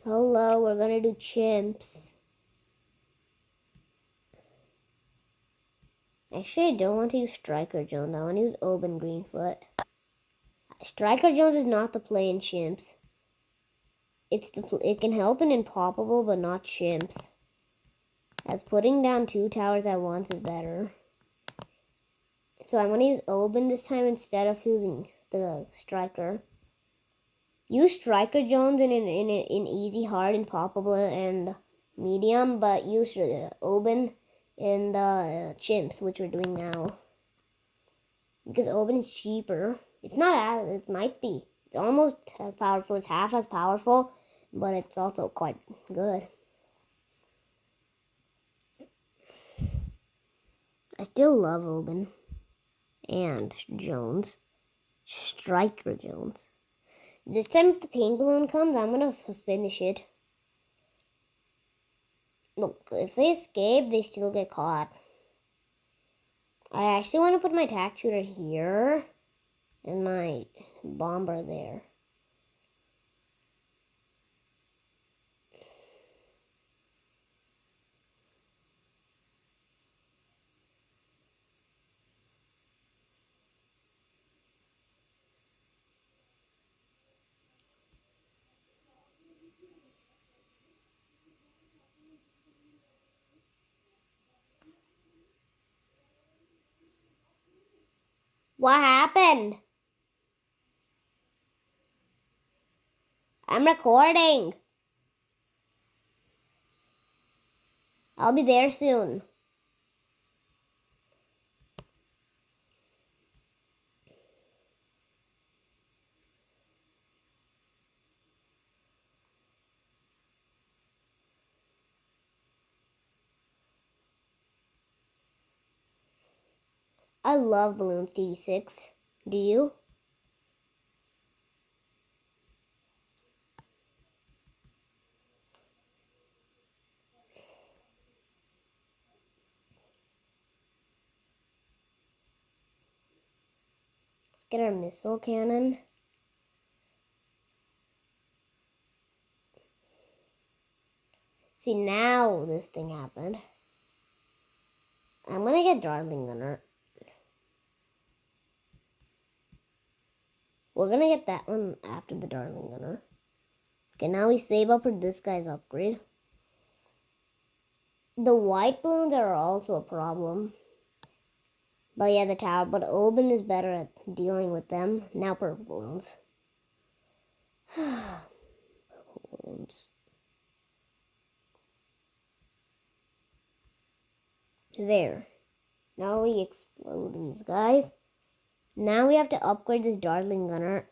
Hello, we're gonna do chimps. Actually, I don't want to use Striker Jones. I want to use Oban Greenfoot. Striker Jones is not the play in chimps. It can help in Impoppable, but not chimps. As putting down 2 towers at once is better. So I'm gonna use Oban this time instead of using the Striker. Use Striker Jones in easy, hard, Impoppable, and medium, but use Oban in chimps, which we're doing now. Because Oban is cheaper. It's not as, it might be. It's almost as powerful. It's half as powerful, but it's also quite good. I still love Oban and Jones. Striker Jones. This time if the pink balloon comes, I'm going to finish it. Look, if they escape, they still get caught. I actually want to put my tack shooter here and my bomber there. What happened? I'm recording. I'll be there soon. I love Bloons DD6. Do you? Let's get our missile cannon. See, now this thing happened. I'm gonna get Darling Gunner. We're gonna get that one after the Darling Gunner. Okay, now we save up for this guy's upgrade. The white balloons are also a problem. But yeah, the tower. But Oban is better at dealing with them. Now purple balloons. Purple balloons. There. Now we explode these guys. Now we have to upgrade this Darling Gunner.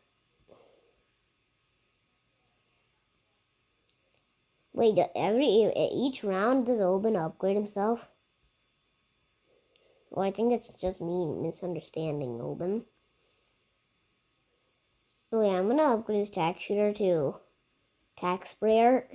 Wait, each round does Oban upgrade himself? Or I think that's just me misunderstanding Oban. So yeah, I'm gonna upgrade this tack shooter to tack sprayer.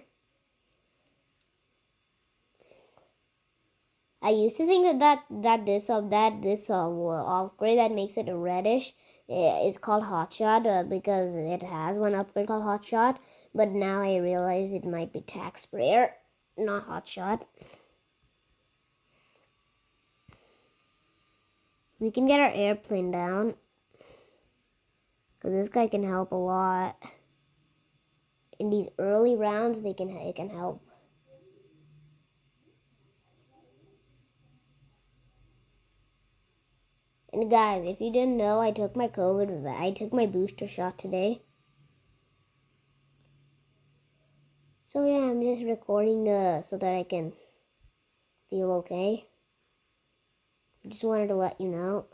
I used to think that this upgrade that makes it reddish is called hotshot because it has one upgrade called hotshot. But now I realize it might be tack sprayer, not hotshot. We can get our airplane down because this guy can help a lot. In these early rounds, it can help. And guys, if you didn't know, I took my booster shot today. So yeah, I'm just recording so that I can feel okay. Just wanted to let you know.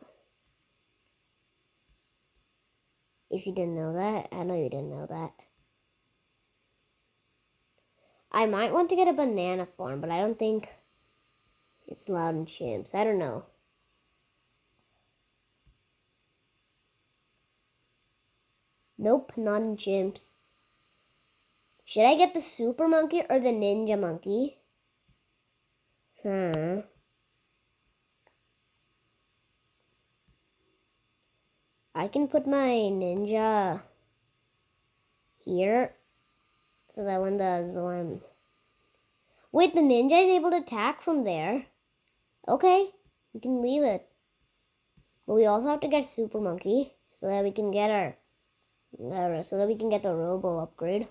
If you didn't know that, I know you didn't know that. I might want to get a banana farm, but I don't think it's allowed in chimps. I don't know. Nope, not in chimps. Should I get the super monkey or the ninja monkey? I can put my ninja here. So that when the Zoom... Wait, the ninja is able to attack from there. Okay, we can leave it. But we also have to get Super Monkey so that we can get so that we can get the Robo upgrade.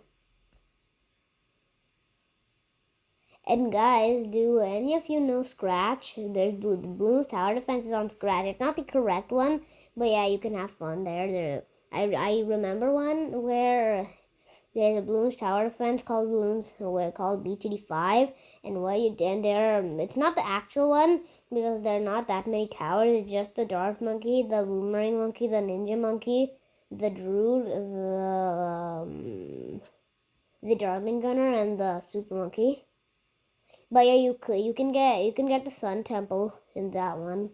And guys, do any of you know Scratch? There's Bloons Tower Defense is on Scratch. It's not the correct one, but yeah, you can have fun there. I remember one where there's a Bloons Tower Defense called BTD5, and it's not the actual one because there are not that many towers. It's just the Dart Monkey, the Boomerang Monkey, the Ninja Monkey, the Druid, the Darling Gunner, and the Super Monkey. But yeah, you can get the Sun Temple in that one.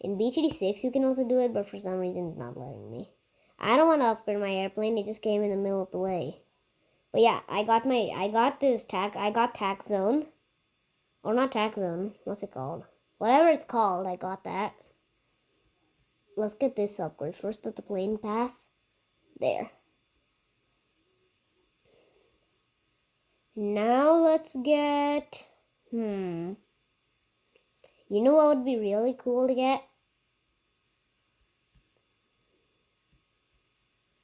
In BTD6 you can also do it, but for some reason it's not letting me. I don't want to upgrade my airplane. It just came in the middle of the way. But yeah, I got tax zone. Or not tax zone. What's it called? Whatever it's called, I got that. Let's get this upgrade. First let the plane pass. There. Now let's get You know what would be really cool to get?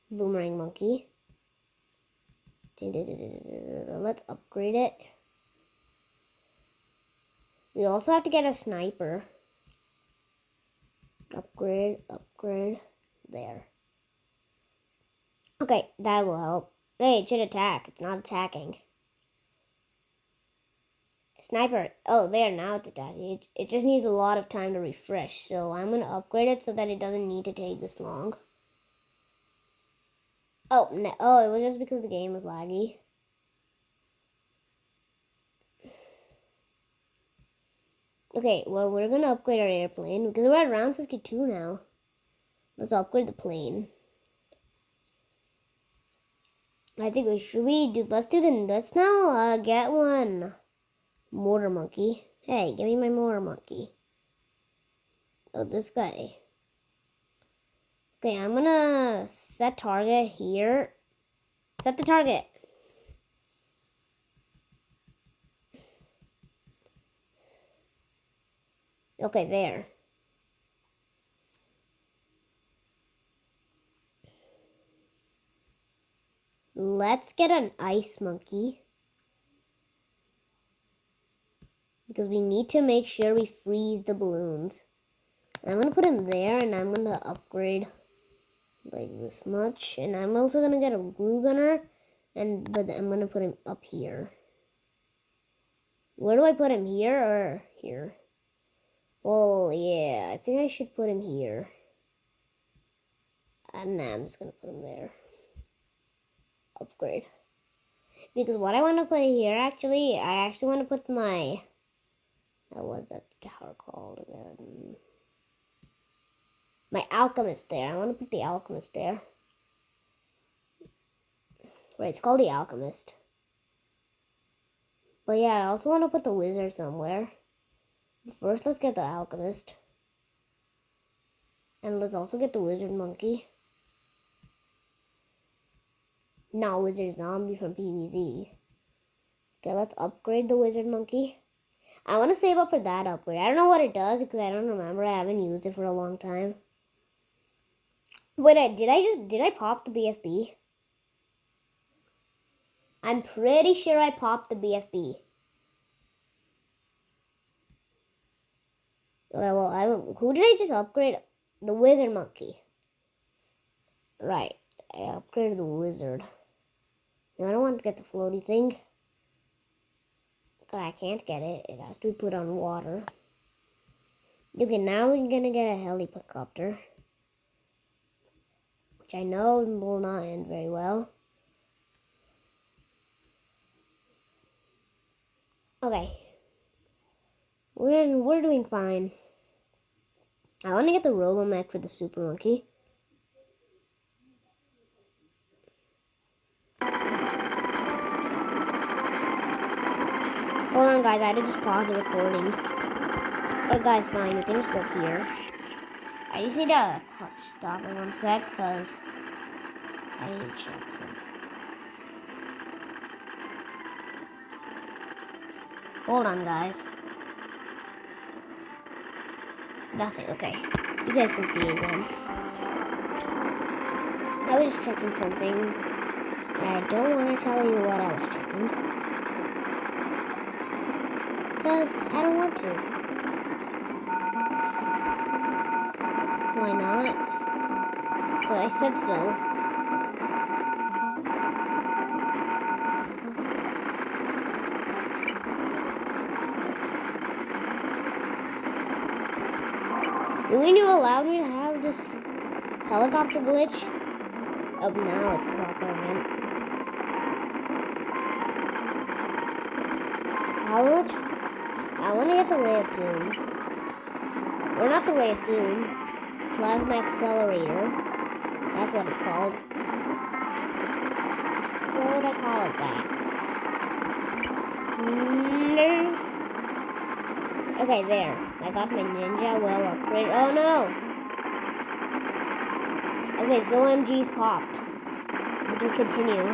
Boomerang Monkey. Let's upgrade it. We also have to get a sniper. Upgrade. There. Okay, that will help. Hey, it should attack. It's not attacking. Sniper. Oh, there, now it's attacking. It just needs a lot of time to refresh. So I'm going to upgrade it so that it doesn't need to take this long. Oh, no. Oh, it was just because the game was laggy. Okay, well, we're going to upgrade our airplane because we're at round 52 now. Let's upgrade the plane. I think let's now get one mortar monkey. Hey, give me my mortar monkey. Oh, this guy. Okay, I'm gonna set target here. Set the target. Okay, there. Let's get an ice monkey. Because we need to make sure we freeze the balloons. I'm going to put him there, and I'm going to upgrade like this much. And I'm also going to get a glue gunner, but I'm going to put him up here. Where do I put him, here or here? Well, yeah, I think I should put him here. And nah, I'm just going to put him there. Upgrade. Because what I want to put here, I actually want to put my... What's that tower called again? My alchemist there. I want to put the alchemist there. Right, it's called the alchemist. But yeah, I also want to put the wizard somewhere. First, let's get the alchemist. And let's also get the wizard monkey. Not wizard zombie from PvZ. Okay, let's upgrade the wizard monkey. I want to save up for that upgrade. I don't know what it does because I don't remember. I haven't used it for a long time. Wait, did I pop the BFB? I'm pretty sure I popped the BFB. Okay, well, who did I just upgrade? The wizard monkey. Right, I upgraded the wizard. Now I don't want to get the floaty thing. But I can't get it. It has to be put on water. Okay, now we're gonna get a helicopter. Which I know will not end very well. Okay. We're doing fine. I want to get the Robomech for the Super Monkey. Hold on, guys. I had to just pause the recording. Oh, guys, fine. You can just look here. I just need to stop in 1 sec because I need to check something. Hold on, guys. Nothing. Okay. You guys can see again. I was checking something. And I don't want to tell you what I was checking. Because I don't want to. Why not? Because I said so. When you allowed me to have this helicopter glitch? Oh, now it's proper again. How much? I want to get the Ray of Doom. Or not the Ray of Doom. Plasma Accelerator. That's what it's called. What would I call it that? No. Okay, there. I got my ninja well upgraded. Oh no! Okay, ZOMG's popped. We can continue.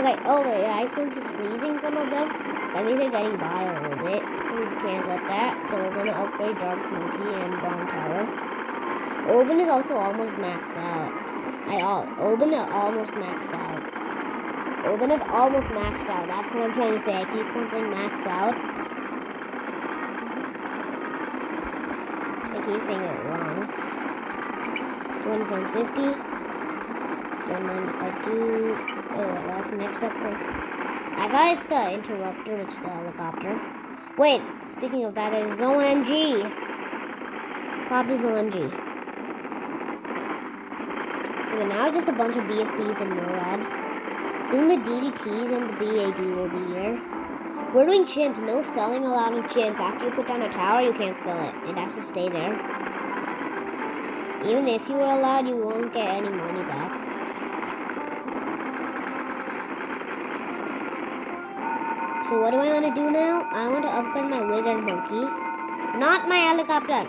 Okay, oh wait, the ice monk is freezing some of them. That means they're getting by a little bit. We can't let that, so we're gonna upgrade Dark Monkey and Bomb Tower. Oben is also almost maxed out. Oben is almost maxed out. Oben is almost maxed out. That's what I'm trying to say. I keep on saying max out. I keep saying it wrong. 2750. Don't mind if I do. Oh, that's next up. I thought it's the interrupter, which is the helicopter. Wait, speaking of that, there's OMG. Pop this OMG. Okay, now just a bunch of BFBs and NOABs. Soon the DDTs and the BAD will be here. We're doing chimps. No selling allowed in chimps. After you put down a tower, you can't sell it. It has to stay there. Even if you were allowed, you won't get any money back. So what do I want to do now? I want to upgrade my wizard monkey. Not my helicopter.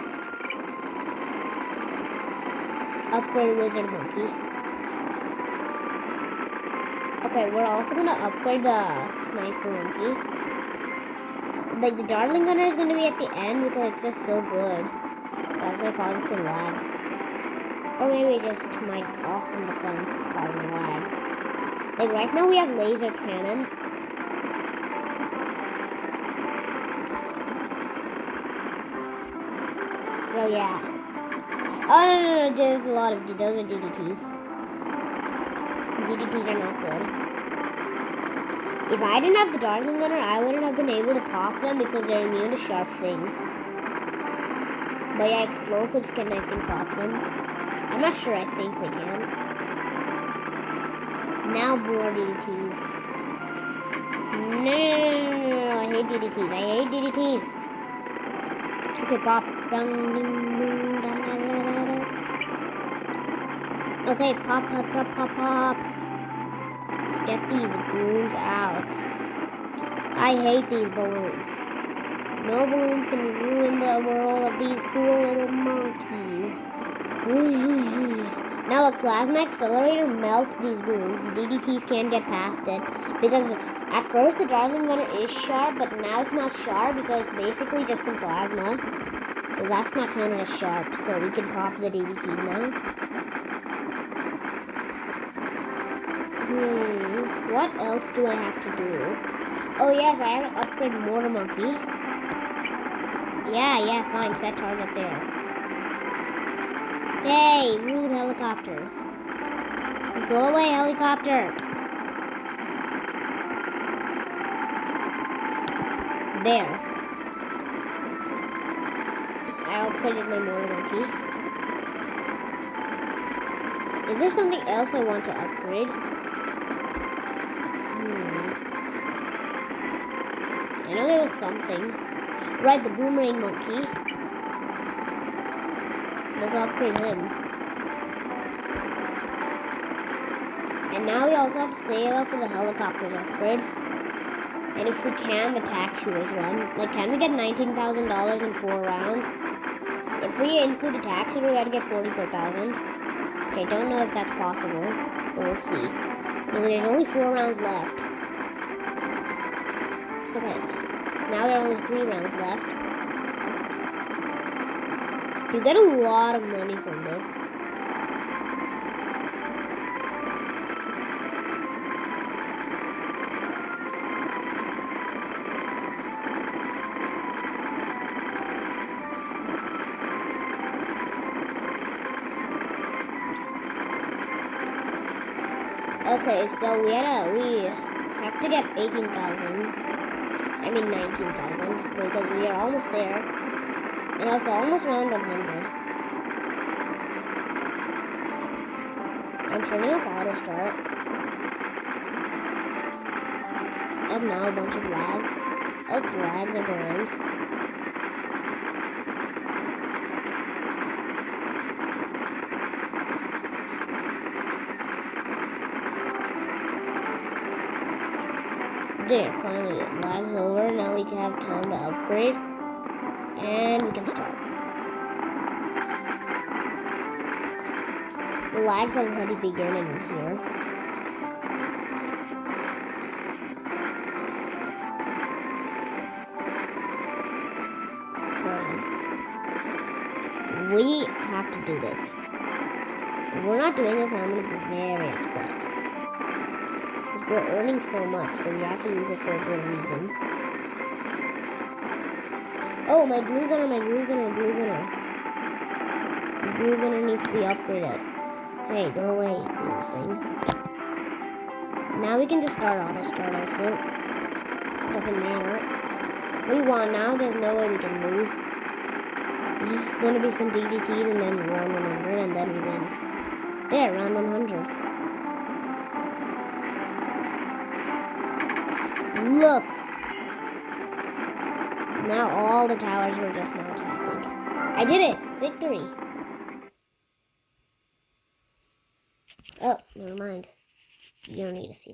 Upgrade wizard monkey. Okay, we're also going to upgrade the sniper monkey. Like the darling gunner is going to be at the end because it's just so good. That's why it causes some lags. Or maybe just my awesome defense causing lags. Like right now we have laser cannon. So yeah. Oh no, there's a lot of those are DDTs. DDTs are not good. If I didn't have the Darkling Gunner, I wouldn't have been able to pop them because they're immune to sharp things. But yeah, explosives can I think pop them. I'm not sure, I think they can. Now more DDTs. No, I hate DDTs. I hate DDTs. Okay, pop. Okay, pop. Let's get these balloons out. I hate these balloons. No balloons can ruin the world of these cool little monkeys. Now a plasma accelerator melts these balloons. The DDTs can't get past it. Because at first the Darling Gunner is sharp, but now it's not sharp because it's basically just some plasma. So that's not counted as sharp, so we can pop the DDTs now. What else do I have to do? Oh yes, I have to upgrade Mortar Monkey. Yeah, fine, set target there. Yay, rude helicopter. Go away, helicopter. There. I upgraded my Mortar Monkey. Is there something else I want to upgrade? I know there was something. Right, the boomerang monkey. Let's upgrade him. And now we also have to save up for the helicopters upgrade. And if we can, the tack shooters one. Like, can we get $19,000 in 4 rounds? If we include the tack shooter, we gotta get 44,000. Okay, don't know if that's possible, but we'll see. Because there's only 4 rounds left. Okay, now there are only 3 rounds left. You get a lot of money from this. Okay, so we have to get 18,000. I mean 19,000 because we are almost there. And it's almost around 100. I'm turning off auto start. Up now, a bunch of lags. Oh, lags are going. There, finally, lag's over. Now we can have time to upgrade. And we can start. The lag's already beginning here. We have to do this. If we're not doing this, I'm going to be very upset. Because we're earning so much, so we have to use it for a good reason. Oh, my glue gunner. The glue gunner needs to be upgraded. Hey, go away, little thing. Now we can just start auto start also. Doesn't matter. We won now, there's no way we can lose. There's just going to be some DDTs and then round 100 and then we win. There, round 100. Look! Now all the towers were just now attacking. I did it! Victory! Oh, never mind. You don't need to see